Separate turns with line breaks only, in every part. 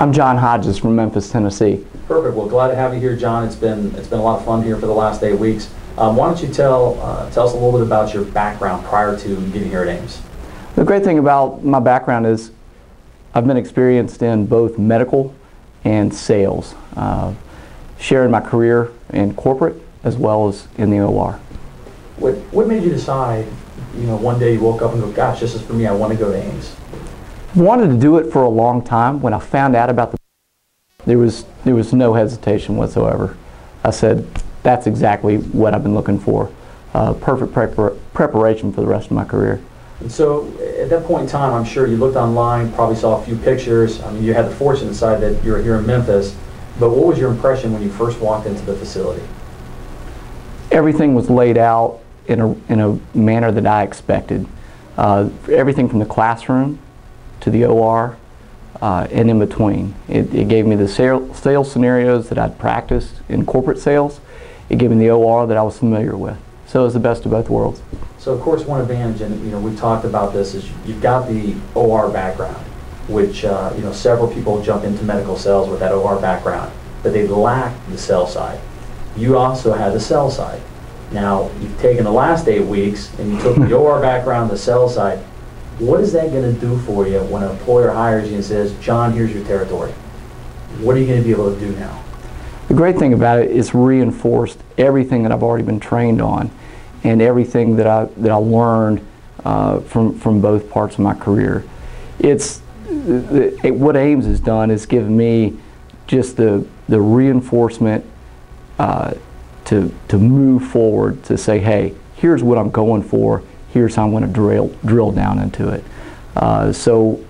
I'm John Hodges from Memphis, Tennessee.
Perfect. Well, glad to have you here, John. It's been a lot of fun here for the last 8 weeks. Why don't you tell us a little bit about your background prior to getting here at Ames?
The great thing about my background is I've been experienced in both medical and sales, sharing my career in corporate as well as in the OR.
What made you decide, one day you woke up and go, gosh, this is for me, I want to go to Ames?
Wanted to do it for a long time. When I found out about there was no hesitation whatsoever. I said, that's exactly what I've been looking for. Perfect preparation for the rest of my career.
And so at that point in time, I'm sure you looked online, probably saw a few pictures. I mean, you had the fortunate side that you're here in Memphis, but what was your impression when you first walked into the facility?
Everything was laid out in a manner that I expected. Everything from the classroom to the OR and in between. It gave me the sales scenarios that I'd practiced in corporate sales. It gave me the OR that I was familiar with. So it was the best of both worlds.
So of course one advantage, and we've talked about this, is you've got the OR background, which several people jump into medical sales with that OR background, but they lack the sales side. You also had the sales side. Now you've taken the last 8 weeks and you took the OR background, the sales side. What is that going to do for you when an employer hires you and says, John, here's your territory? What are you going to be able to do now?
The great thing about it is reinforced everything that I've already been trained on and everything that I learned from both parts of my career. What Ames has done is given me just the reinforcement to move forward, to say, hey, here's what I'm going for. Here's how I'm going to drill down into it. So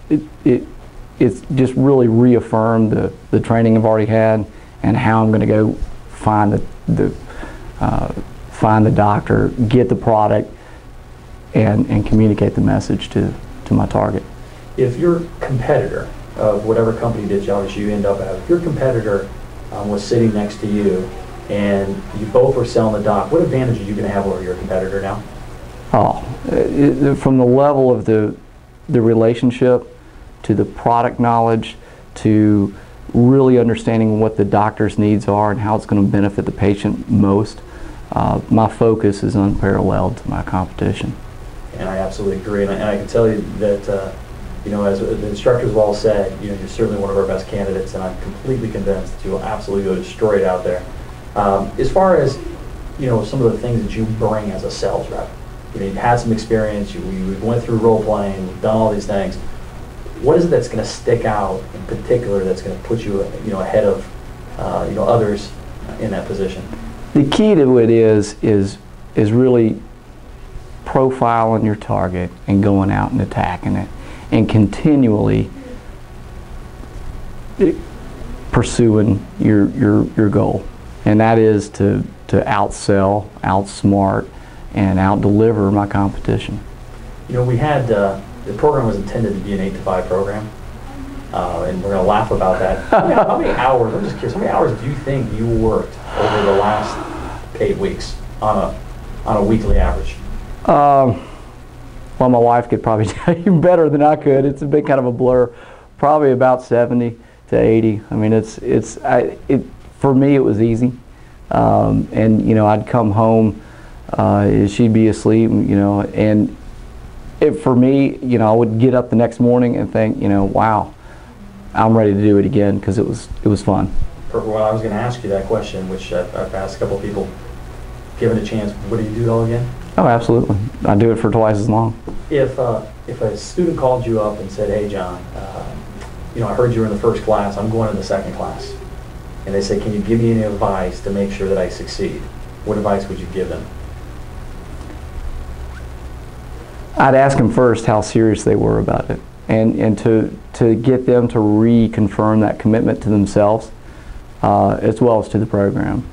it's just really reaffirmed the training I've already had and how I'm going to go find the doctor, get the product, and communicate the message to my target.
If your competitor of whatever company that you end up at, if your competitor was sitting next to you and you both were selling the doc, what advantage are you going to have over your competitor now?
Oh, from the level of the relationship to the product knowledge to really understanding what the doctor's needs are and how it's going to benefit the patient most, my focus is unparalleled to my competition.
And I absolutely agree. And I can tell you that, as the instructors have all said, you're certainly one of our best candidates, and I'm completely convinced that you will absolutely go destroy it out there. As far as, some of the things that you bring as a sales rep, you've had some experience, we went through role playing, we've done all these things. What is it that's going to stick out in particular that's going to put you, ahead of, others in that position?
The key to it is really profiling your target and going out and attacking it and continually pursuing your goal. And that is to outsell, outsmart, and out-deliver my competition.
We had, the program was intended to be an 8 to 5 program, and we're going to laugh about that. How many hours, I'm just curious, how many hours do you think you worked over the last 8 weeks on a weekly average?
Well, my wife could probably tell you better than I could. It's a big kind of a blur. Probably about 70 to 80. I mean, for me, it was easy. And, I'd come home, she'd be asleep, and for me, I would get up the next morning and think, wow, I'm ready to do it again because it was fun.
Perfect. Well, I was going to ask you that question, which I've asked a couple of people. Given a chance, what do you do it all again?
Oh, absolutely. I do it for twice as long.
If a student called you up and said, hey, John, I heard you were in the first class, I'm going in the second class, and they say, can you give me any advice to make sure that I succeed? What advice would you give them?
I'd ask them first how serious they were about it, and to get them to reconfirm that commitment to themselves as well as to the program.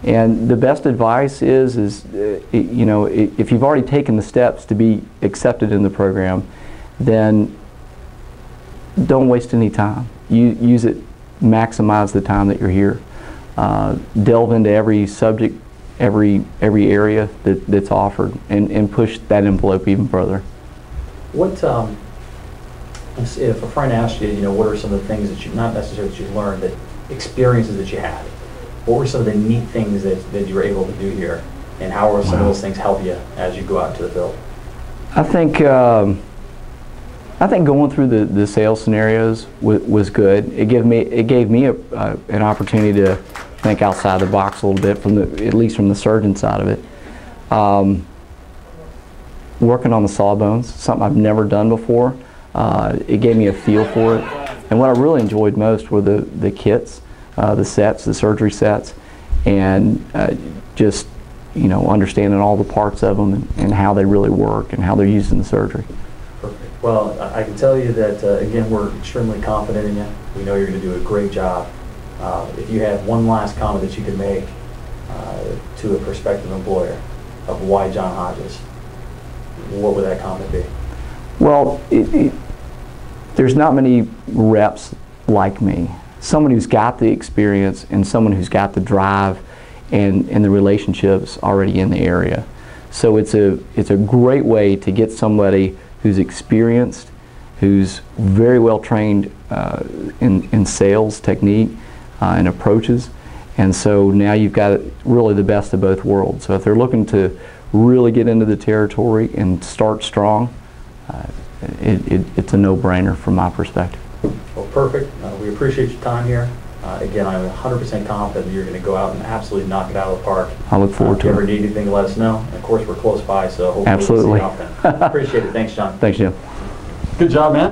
And the best advice is if you've already taken the steps to be accepted in the program, then don't waste any time. Use it, maximize the time that you're here. Delve into every subject, every area that's offered, and push that envelope even further.
What If a friend asked you, what are some of the things that you, not necessarily that you learned, but experiences that you had, what were some of the neat things that you were able to do here, and how were some of those things help you as you go out to the field?
I think going through the sales scenarios was good. It gave me an opportunity to think outside the box a little bit, at least from the surgeon side of it. Working on the sawbones, something I've never done before. It gave me a feel for it. And what I really enjoyed most were the kits, the sets, the surgery sets, and just understanding all the parts of them and how they really work and how they're used in the surgery.
Perfect. Well, I can tell you that, again, we're extremely confident in you. We know you're going to do a great job. If you had one last comment that you could make to a prospective employer of why John Hodges, what would that comment be?
Well, there's not many reps like me. Someone who's got the experience and someone who's got the drive and the relationships already in the area. So it's a great way to get somebody who's experienced, who's very well trained in sales technique and approaches. And so now you've got really the best of both worlds. So if they're looking to really get into the territory and start strong, it's a no-brainer from my perspective.
Well, perfect. We appreciate your time here. Again, I'm 100% confident that you're going to go out and absolutely knock it out of the park.
I look forward to it.
If you ever need anything, let us know. And of course, we're close by, so hopefully
absolutely.
we'll see you often. Appreciate it. Thanks, John.
Thanks, Jim.
Good job, man.